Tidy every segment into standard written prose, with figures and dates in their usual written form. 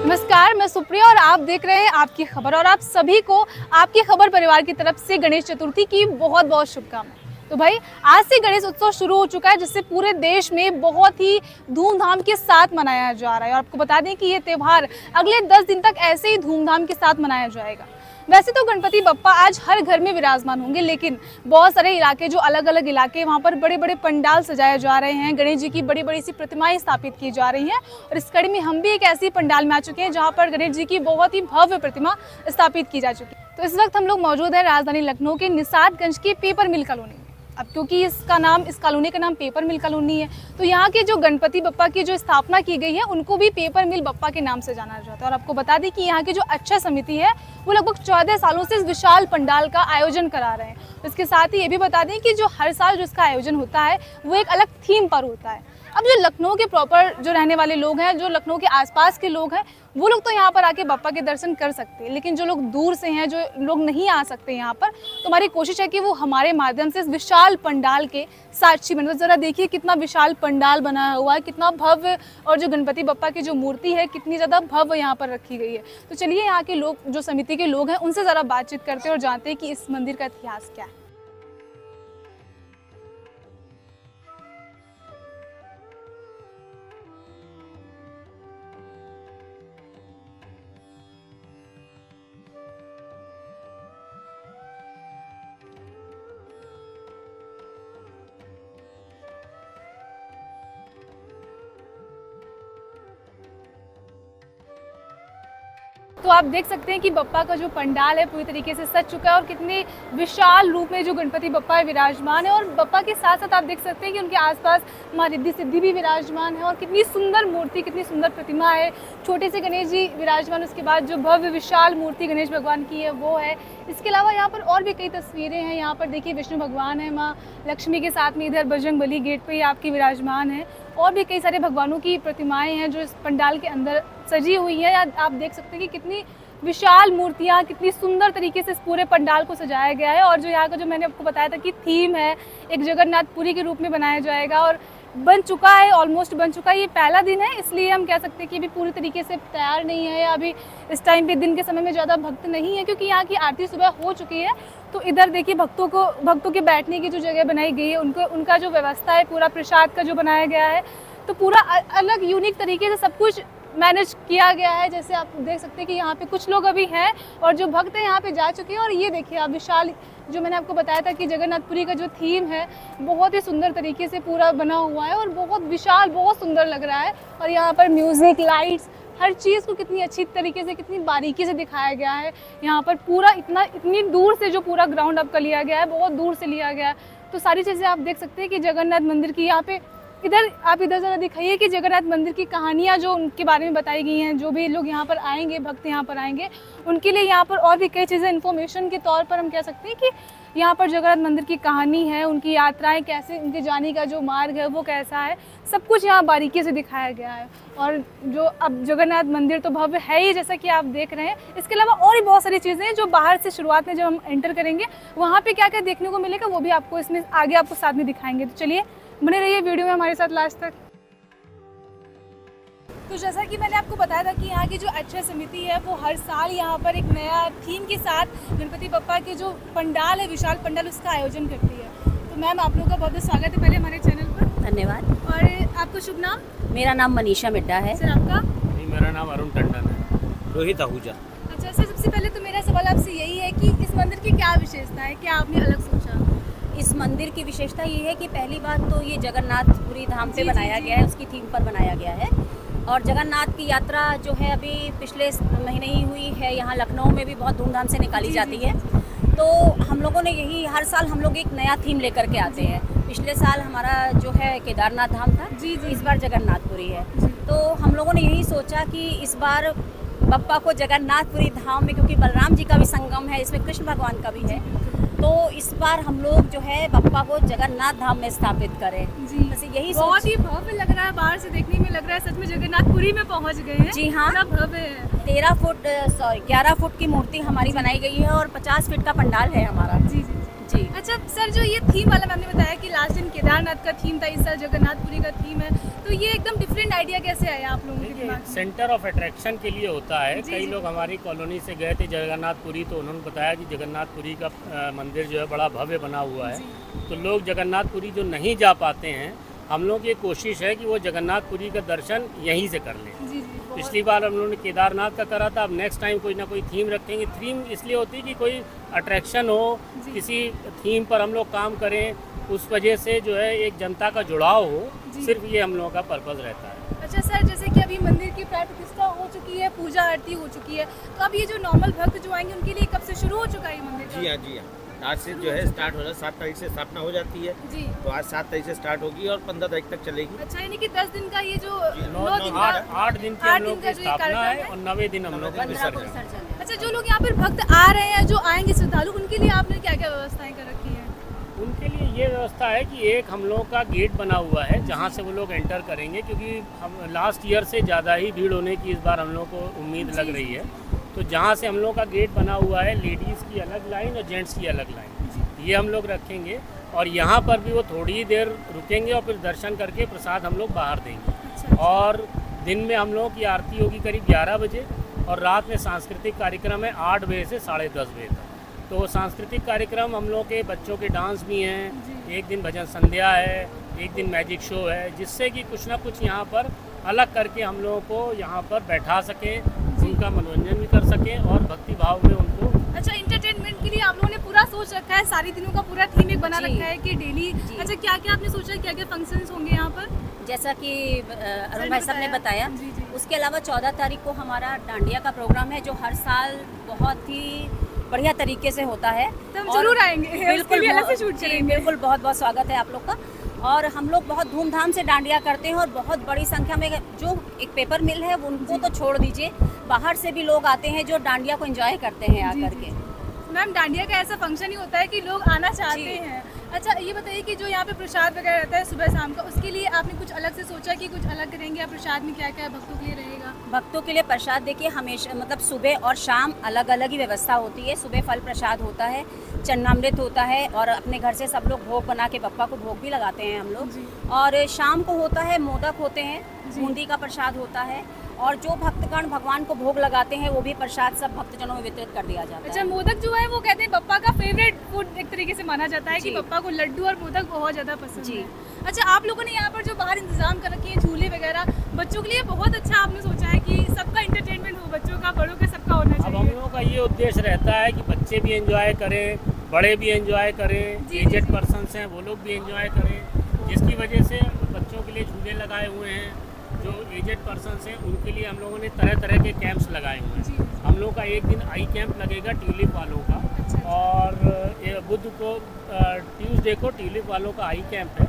नमस्कार, मैं सुप्रिया और आप देख रहे हैं आपकी खबर। और आप सभी को आपकी खबर परिवार की तरफ से गणेश चतुर्थी की बहुत बहुत शुभकामनाएं। तो भाई, आज से गणेश उत्सव शुरू हो चुका है, जिससे पूरे देश में बहुत ही धूमधाम के साथ मनाया जा रहा है। और आपको बता दें कि ये त्यौहार अगले 10 दिन तक ऐसे ही धूमधाम के साथ मनाया जाएगा। वैसे तो गणपति बप्पा आज हर घर में विराजमान होंगे, लेकिन बहुत सारे इलाके, जो अलग अलग इलाके, वहाँ पर बड़े बड़े पंडाल सजाए जा रहे हैं, गणेश जी की बड़ी बड़ी सी प्रतिमाएं स्थापित की जा रही हैं। और इस कड़ी में हम भी एक ऐसी पंडाल में आ चुके हैं जहाँ पर गणेश जी की बहुत ही भव्य प्रतिमा स्थापित की जा चुकी है। तो इस वक्त हम लोग मौजूद हैं राजधानी लखनऊ के निसारगंज की पेपर मिल कॉलोनी में। अब क्योंकि इस कॉलोनी का नाम पेपर मिल कॉलोनी है, तो यहाँ के जो गणपति बप्पा की जो स्थापना की गई है, उनको भी पेपर मिल बप्पा के नाम से जाना जाता है। और आपको बता दें कि यहाँ की जो अच्छी समिति है, वो लगभग 14 सालों से इस विशाल पंडाल का आयोजन करा रहे हैं। इसके साथ ही ये भी बता दें कि जो हर साल जो इसका आयोजन होता है, वो एक अलग थीम पर होता है। अब जो लखनऊ के प्रॉपर जो रहने वाले लोग हैं, जो लखनऊ के आसपास के लोग हैं, वो लोग तो यहाँ पर आके बप्पा के दर्शन कर सकते हैं, लेकिन जो लोग दूर से हैं, जो लोग नहीं आ सकते यहाँ पर, तो हमारी कोशिश है कि वो हमारे माध्यम से इस विशाल पंडाल के साक्षी बने। तो ज़रा देखिए कितना विशाल पंडाल बना हुआ है, कितना भव्य, और जो गणपति बप्पा की जो मूर्ति है, कितनी ज़्यादा भव्य यहाँ पर रखी गई है। तो चलिए यहाँ के लोग, जो समिति के लोग हैं, उनसे ज़रा बातचीत करते हैं और जानते हैं कि इस मंदिर का इतिहास क्या है। तो आप देख सकते हैं कि बप्पा का जो पंडाल है पूरी तरीके से सज चुका है, और कितने विशाल रूप में जो गणपति बप्पा विराजमान है। और बप्पा के साथ साथ आप देख सकते हैं कि उनके आसपास माँ रिद्धि सिद्धि भी विराजमान है, और कितनी सुंदर मूर्ति, कितनी सुंदर प्रतिमा है। छोटे से गणेश जी विराजमान, उसके बाद जो भव्य विशाल मूर्ति गणेश भगवान की है वो है। इसके अलावा यहाँ पर और भी कई तस्वीरें हैं। यहाँ पर देखिए विष्णु भगवान है, माँ लक्ष्मी के साथ में इधर बजरंगबली गेट पे ही आपकी विराजमान है। और भी कई सारे भगवानों की प्रतिमाएं हैं जो इस पंडाल के अंदर सजी हुई है। आप देख सकते हैं कि कितनी विशाल मूर्तियाँ, कितनी सुंदर तरीके से इस पूरे पंडाल को सजाया गया है। और जो यहाँ का, जो मैंने आपको बताया था कि थीम है, एक जगन्नाथपुरी के रूप में बनाया जाएगा, और बन चुका है, ऑलमोस्ट बन चुका है। ये पहला दिन है, इसलिए हम कह सकते हैं कि अभी पूरी तरीके से तैयार नहीं है, या अभी इस टाइम पे दिन के समय में ज़्यादा भक्त नहीं है, क्योंकि यहाँ की आरती सुबह हो चुकी है। तो इधर देखिए भक्तों के बैठने की जो जगह बनाई गई है, उनका जो व्यवस्था है, पूरा प्रसाद का जो बनाया गया है, तो पूरा अलग यूनिक तरीके से सब कुछ मैनेज किया गया है। जैसे आप देख सकते हैं कि यहाँ पे कुछ लोग अभी हैं, और जो भक्त हैं यहाँ पे जा चुके हैं। और ये देखिए आप विशाल, जो मैंने आपको बताया था कि जगन्नाथपुरी का जो थीम है, बहुत ही सुंदर तरीके से पूरा बना हुआ है, और बहुत विशाल, बहुत सुंदर लग रहा है। और यहाँ पर म्यूज़िक, लाइट्स, हर चीज़ को कितनी अच्छी तरीके से, कितनी बारीकी से दिखाया गया है। यहाँ पर पूरा इतनी दूर से जो पूरा ग्राउंड अप का लिया गया है, बहुत दूर से लिया गया है। तो सारी चीज़ें आप देख सकते हैं कि जगन्नाथ मंदिर की यहाँ पे आप इधर ज़रा दिखाइए कि जगन्नाथ मंदिर की कहानियाँ जो उनके बारे में बताई गई हैं। जो भी लोग यहाँ पर आएंगे, भक्त यहाँ पर आएंगे, उनके लिए यहाँ पर और भी कई चीज़ें इन्फॉर्मेशन के तौर पर हम कह सकते हैं कि यहाँ पर जगन्नाथ मंदिर की कहानी है, उनकी यात्राएं कैसे, उनके जाने का जो मार्ग है वो कैसा है, सब कुछ यहाँ बारीकी से दिखाया गया है। और जो अब जगन्नाथ मंदिर तो भव्य है ही, जैसा कि आप देख रहे हैं। इसके अलावा और भी बहुत सारी चीज़ें हैं जो बाहर से शुरुआत में जब हम एंटर करेंगे, वहाँ पे क्या क्या देखने को मिलेगा, वो भी आपको इसमें आगे आपको साथ में दिखाएंगे। तो चलिए बने रहिए वीडियो में हमारे साथ लास्ट तक। तो जैसा कि मैंने आपको बताया था कि यहाँ की जो अच्छी समिति है, वो हर साल यहाँ पर एक नया थीम के साथ गणपति बप्पा के जो पंडाल है, विशाल पंडाल, उसका आयोजन करती है। तो मैम, आप लोगों का बहुत बहुत स्वागत है पहले हमारे चैनल पर। धन्यवाद। और आपका शुभ नाम? मेरा नाम मनीषा मिड्डा है। सर आपका? मेरा नाम अरुण टंडन है। रोहित आहूजा। अच्छा सर, सबसे पहले तो मेरा सवाल आपसे यही है कि इस मंदिर की क्या विशेषता है, क्या आपने अलग सोचा? इस मंदिर की विशेषता ये है कि पहली बात तो ये जगन्नाथपुरी धाम पे बनाया गया है, उसकी थीम पर बनाया गया है। और जगन्नाथ की यात्रा जो है अभी पिछले महीने ही हुई है, यहाँ लखनऊ में भी बहुत धूमधाम से निकाली जाती है। तो हम लोगों ने यही, हर साल हम लोग एक नया थीम लेकर के आते हैं। पिछले साल हमारा जो है केदारनाथ धाम था, इस बार जगन्नाथपुरी है। तो हम लोगों ने यही सोचा कि इस बार बप्पा को जगन्नाथपुरी धाम में, क्योंकि बलराम जी का भी संगम है, इसमें कृष्ण भगवान का भी है, तो इस बार हम लोग जो है बप्पा को जगन्नाथ धाम में स्थापित करें। जी बस यही बहुत ही भव्य लग रहा है, बाहर से देखने में लग रहा है सच में जगन्नाथपुरी में पहुंच गए हैं। जी हाँ, बड़ा भव्य है। 11 फुट की मूर्ति हमारी बनाई गई है और 50 फीट का पंडाल है हमारा। जी जी जी। अच्छा सर, जो ये थीम वाला मैंने बताया कि लास्ट दिन केदारनाथ का थीम था, इस साल जगन्नाथपुरी का थीम है, तो ये एकदम डिफरेंट आइडिया कैसे आया आप लोगों के दिमाग में? सेंटर ऑफ अट्रैक्शन के लिए होता है। जी, कई जी। लोग हमारी कॉलोनी से गए थे जगन्नाथपुरी, तो उन्होंने बताया कि जगन्नाथपुरी का मंदिर जो है बड़ा भव्य बना हुआ है। तो लोग जगन्नाथपुरी जो नहीं जा पाते हैं, हम लोग की कोशिश है कि वो जगन्नाथपुरी का दर्शन यहीं से कर लें। जी जी पिछली बार हम लोगों ने केदारनाथ का करा था, अब नेक्स्ट टाइम कोई ना कोई थीम रखेंगे। थीम इसलिए होती है कि कोई अट्रैक्शन हो, किसी थीम पर हम लोग काम करें, उस वजह से जो है एक जनता का जुड़ाव हो, सिर्फ ये हम लोगों का पर्पज़ रहता है। अच्छा सर, जैसे कि अभी मंदिर की प्राण प्रतिष्ठा हो चुकी है, पूजा आरती हो चुकी है, तो अब ये जो नॉर्मल भक्त जो आएंगे उनके लिए कब से शुरू हो चुका है ये मंदिर का? जी हाँ जी हाँ, आज से जो है स्टार्ट हो रहा है। 7 तारीख से स्थापना हो जाती है, जी। तो आज 7 तारीख से स्टार्ट होगी और 15 तारीख तक चलेगी। अच्छा, यानी कि 10 दिन का ये जो 8 दिन की हम लोग की स्थापना है और 9वें दिन हम लोग का 15 को विसर्जन। विसर्जन है। अच्छा, जो लोग यहाँ पर भक्त आ रहे हैं, जो आएंगे श्रद्धालु, उनके लिए आपने क्या क्या व्यवस्थाएं कर रखी हैं? उनके लिए ये व्यवस्था है कि एक हम लोग का गेट बना हुआ है जहाँ से वो लोग एंटर करेंगे, क्योंकि हम लास्ट ईयर से ज़्यादा ही भीड़ होने की इस बार हम लोग को उम्मीद लग रही है। तो जहाँ से हम लोग का गेट बना हुआ है, लेडीज़ की अलग लाइन और जेंट्स की अलग लाइन, ये हम लोग रखेंगे। और यहाँ पर भी वो थोड़ी ही देर रुकेंगे और फिर दर्शन करके प्रसाद हम लोग बाहर देंगे। और दिन में हम लोगों की आरती होगी करीब 11 बजे और रात में सांस्कृतिक कार्यक्रम है 8 बजे से 10:30 बजे तक। तो सांस्कृतिक कार्यक्रम हम लोग के बच्चों के डांस भी हैं, एक दिन भजन संध्या है, एक दिन मैजिक शो है, जिससे कि कुछ ना कुछ यहाँ पर अलग करके हम लोगों को यहाँ पर बैठा सकें, उनका मनोरंजन भी कर सकें और भक्ति भाव में उनको। अच्छा, इंटरटेनमेंट के लिए आप लोगों ने पूरा सोच रखा है, सारी दिनों का पूरा थीम एक बना जी। रखा है कि डेली। अच्छा, क्या क्या आपने सोचा है, क्या क्या फंक्शंस होंगे यहाँ पर? जैसा कि अरुण भाई साहब ने बताया, जी, जी। उसके अलावा 14 तारीख को हमारा डांडिया का प्रोग्राम है, जो हर साल बहुत ही बढ़िया तरीके से होता है। तो हम और जरूर आएंगे, बिल्कुल अलग से शूट जी, करेंगे। बिल्कुल, बहुत बहुत स्वागत है आप लोग का। और हम लोग बहुत धूमधाम से डांडिया करते हैं और बहुत बड़ी संख्या में, जो एक पेपर मिल है उनको तो छोड़ दीजिए, बाहर से भी लोग आते हैं जो डांडिया को एंजॉय करते हैं आकर के। मैम, डांडिया का ऐसा फंक्शन ही होता है कि लोग आना चाहते हैं। अच्छा, ये बताइए कि जो यहाँ पे प्रसाद वगैरह रहता है सुबह शाम का, उसके लिए आपने कुछ अलग से सोचा कि कुछ अलग करेंगे, या प्रसाद में क्या क्या भक्तों के लिए रहेगा? भक्तों के लिए प्रसाद देखिए हमेशा, मतलब सुबह और शाम अलग अलग ही व्यवस्था होती है। सुबह फल प्रसाद होता है, चन्नामृत होता है, और अपने घर से सब लोग भोग बना के बप्पा को भोग भी लगाते हैं हम लोग। और शाम को होता है मोदक होते हैं, बूंदी का प्रसाद होता है, और जो भक्तगण भगवान को भोग लगाते हैं वो भी प्रसाद सब भक्तजनों में वितरित कर दिया जाता है। अच्छा, मोदक जो है वो कहते हैं बप्पा का फेवरेट फूड एक तरीके से माना जाता है कि जी। बप्पा को लड्डू और मोदक बहुत ज़्यादा पसंद जी। है। अच्छा, आप लोगों ने यहाँ पर जो बाहर इंतजाम कर रखे हैं झूले वगैरह बच्चों के लिए, बहुत अच्छा आपने सोचा है कि सबका इंटरटेनमेंट हो, बच्चों का बड़ों का सबका होना अब हम चाहिए। लोगों का ये उद्देश्य रहता है कि बच्चे भी एंजॉय करें, बड़े भी एंजॉय करें, जी, एजेड जी। पर्सन्स हैं वो लोग भी एंजॉय करें, जिसकी वजह से बच्चों के लिए झूले लगाए हुए हैं। जो एजेड पर्सन्स हैं उनके लिए हम लोगों ने तरह तरह के कैंप्स लगाए हुए जी। हैं। हम लोग का एक दिन आई कैंप लगेगा ट्यूलिप वालों का, अच्छा। और बुध को ट्यूसडे को ट्यूलिप वालों का आई कैंप है,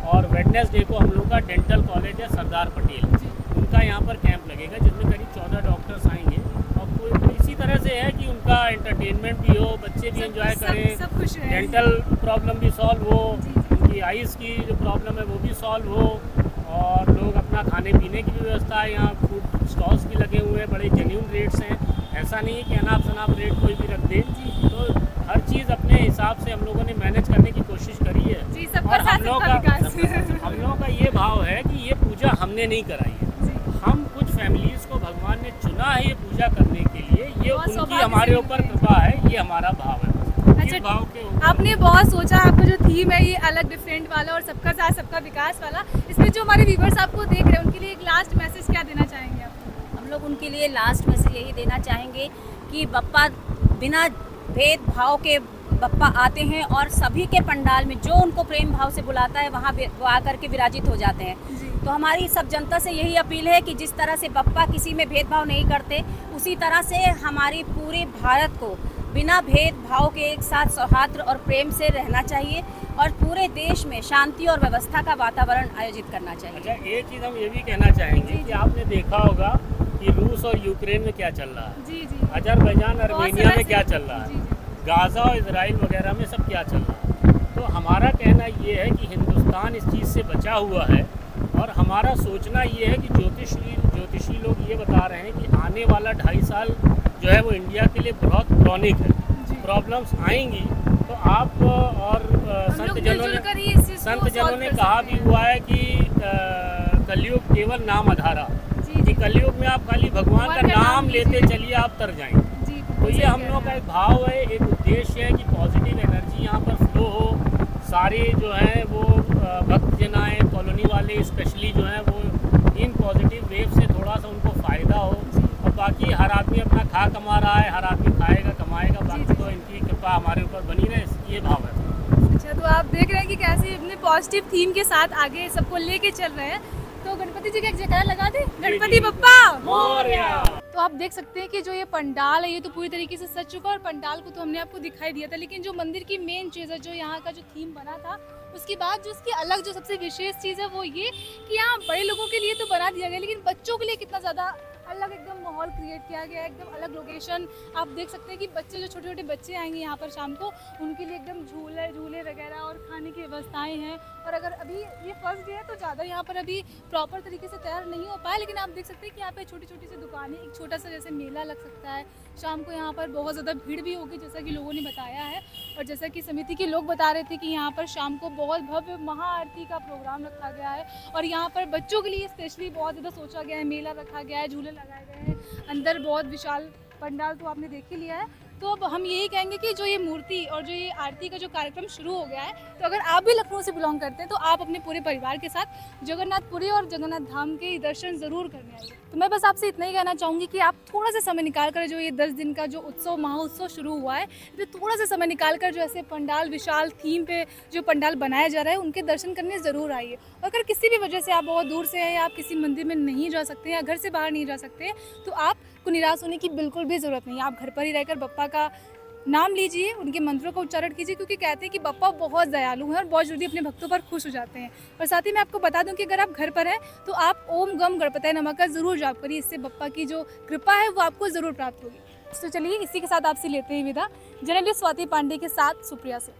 और वेडनेसडे को हम लोग का डेंटल कॉलेज है सरदार पटेल, उनका यहाँ पर कैंप लगेगा, जिसमें करीब 14 डॉक्टर्स आएंगे। और कोई इसी तरह से है कि उनका एंटरटेनमेंट भी हो, बच्चे भी एंजॉय करें, सब खुश रहें। डेंटल प्रॉब्लम भी सॉल्व हो, उनकी आइज़ की जो प्रॉब्लम है वो भी सॉल्व हो, और लोग अपना खाने पीने की भी व्यवस्था है। यहाँ फूड स्टॉल्स भी लगे हुए हैं, बड़े जेन्युइन रेट्स हैं, ऐसा नहीं है कि अनाप शनाप रेट कोई भी रख दे। तो हर चीज़ अपने हिसाब से हम लोगों ने मैनेज करने की कोशिश करी है। जी, सबका और साथ हम लोगों सबका का विकास। हम लोगों का ये भाव है कि ये पूजा हमने नहीं कराई है, हम कुछ फैमिलीज़ को भगवान ने चुना है ये पूजा करने के लिए, ये बहुत उनकी सौभाग्य हमारे से ऊपर मिलते हैं। कृपा है, ये हमारा भाव है। अच्छा, इस भाव के ऊपर आपने बहुत सोचा, आपका जो थीम है ये अलग डिफरेंट वाला और सबका साथ सबका विकास वाला, इसमें जो हमारे व्यूवर्स आपको देख रहे हैं उनके लिए एक लास्ट मैसेज क्या देना चाहेंगे आप? हम लोग उनके लिए लास्ट मैसेज यही देना चाहेंगे कि बप्पा बिना भेदभाव के बप्पा आते हैं, और सभी के पंडाल में जो उनको प्रेम भाव से बुलाता है वहाँ वो आकर के विराजित हो जाते हैं। तो हमारी सब जनता से यही अपील है कि जिस तरह से बप्पा किसी में भेदभाव नहीं करते, उसी तरह से हमारी पूरे भारत को बिना भेदभाव के एक साथ सौहार्द और प्रेम से रहना चाहिए, और पूरे देश में शांति और व्यवस्था का वातावरण आयोजित करना चाहिए। अच्छा, एक चीज़ हम ये भी कहना चाहेंगे कि आपने देखा होगा कि रूस और यूक्रेन में क्या चल रहा है, जी जी, अजरबैजान अर्मेनिया में क्या चल रहा जी, है। जी। गाज़ा और इजराइल वगैरह में सब क्या चल रहा है। तो हमारा कहना ये है कि हिंदुस्तान इस चीज़ से बचा हुआ है और हमारा सोचना ये है कि ज्योतिषी लोग ये बता रहे हैं कि आने वाला 2.5 साल जो है वो इंडिया के लिए बहुत क्रॉनिक है, प्रॉब्लम्स आएंगी। तो आप और संत जनों ने कहा भी हुआ है कि कलयुग केवल नाम आधारा, कि कलयुग में आप खाली भगवान का नाम लेते चलिए आप तर जाएंगे। तो ये हम लोग का एक भाव है, एक उद्देश्य है कि पॉजिटिव एनर्जी यहाँ पर फ्लो हो, सारे जो हैं वो भक्तजन आए, कॉलोनी वाले स्पेशली जो हैं वो इन पॉजिटिव वेव से थोड़ा सा उनको फ़ायदा हो। और बाकी हर आदमी अपना खा कमा रहा है, हर आदमी खाएगा कमाएगा, बाकी तो इनकी कृपा हमारे ऊपर बनी रहे, ये भाव है। अच्छा, तो आप देख रहे हैं कि कैसे अपने पॉजिटिव थीम के साथ आगे सबको लेके चल रहे हैं। तो गणपति जी का एक जयकारा लगा दे, गणपति बप्पा मोरया। तो आप देख सकते हैं कि जो ये पंडाल है ये तो पूरी तरीके से सज चुका है और पंडाल को तो हमने आपको दिखाई दिया था, लेकिन जो मंदिर की मेन चीज़ है, जो यहाँ का जो थीम बना था, उसके बाद जो इसकी अलग जो सबसे विशेष चीज़ है वो ये कि यहाँ बड़े लोगों के लिए तो बना दिया गया, लेकिन बच्चों के लिए कितना ज़्यादा अलग एकदम माहौल क्रिएट किया गया है, एकदम अलग लोकेशन। आप देख सकते हैं कि बच्चे जो छोटे छोटे बच्चे आएंगे यहाँ पर शाम को, उनके लिए एकदम झूले वगैरह और खाने की व्यवस्थाएं हैं। और अगर अभी ये फर्स्ट डे है तो ज़्यादा यहाँ पर अभी प्रॉपर तरीके से तैयार नहीं हो पाया, लेकिन आप देख सकते हैं कि यहाँ पे छोटी छोटी सी दुकानें, एक छोटा सा जैसे मेला लग सकता है। शाम को यहाँ पर बहुत ज़्यादा भीड़ भी होगी जैसा कि लोगों ने बताया है, और जैसा कि समिति के लोग बता रहे थे कि यहाँ पर शाम को बहुत भव्य महाआरती का प्रोग्राम रखा गया है। और यहाँ पर बच्चों के लिए स्पेशली बहुत ज़्यादा सोचा गया है, मेला रखा गया है, झूले लगाए गए हैं, अंदर बहुत विशाल पंडाल तो आपने देख ही लिया है। तो अब हम यही कहेंगे कि जो ये मूर्ति और जो ये आरती का जो कार्यक्रम शुरू हो गया है, तो अगर आप भी लखनऊ से बिलोंग करते हैं तो आप अपने पूरे परिवार के साथ जगन्नाथपुरी और जगन्नाथ धाम के दर्शन ज़रूर करने आइए। तो मैं बस आपसे इतना ही कहना चाहूँगी कि आप थोड़ा सा समय निकाल कर, जो ये 10 दिन का जो उत्सव महोत्सव शुरू हुआ है, तो थोड़ा सा समय निकाल कर जो ऐसे पंडाल विशाल थीम पे जो पंडाल बनाया जा रहा है उनके दर्शन करने ज़रूर आइए। और अगर किसी भी वजह से आप बहुत दूर से हैं या आप किसी मंदिर में नहीं जा सकते या घर से बाहर नहीं जा सकते, तो आपको निराश होने की बिल्कुल भी ज़रूरत नहीं है। आप घर पर ही रहकर बप्पा का नाम लीजिए, उनके मंत्रों का उच्चारण कीजिए, क्योंकि कहते हैं कि बप्पा बहुत दयालु हैं और बहुत जल्दी अपने भक्तों पर खुश हो जाते हैं। और साथ ही मैं आपको बता दूं कि अगर आप घर पर हैं तो आप ओम गम गणपतये नमः का ज़रूर जाप करिए, इससे बप्पा की जो कृपा है वो आपको ज़रूर प्राप्त होगी। तो चलिए इसी के साथ आपसे लेते हैं विदा। जर्नलिस्ट स्वाति पांडे के साथ सुप्रिया से।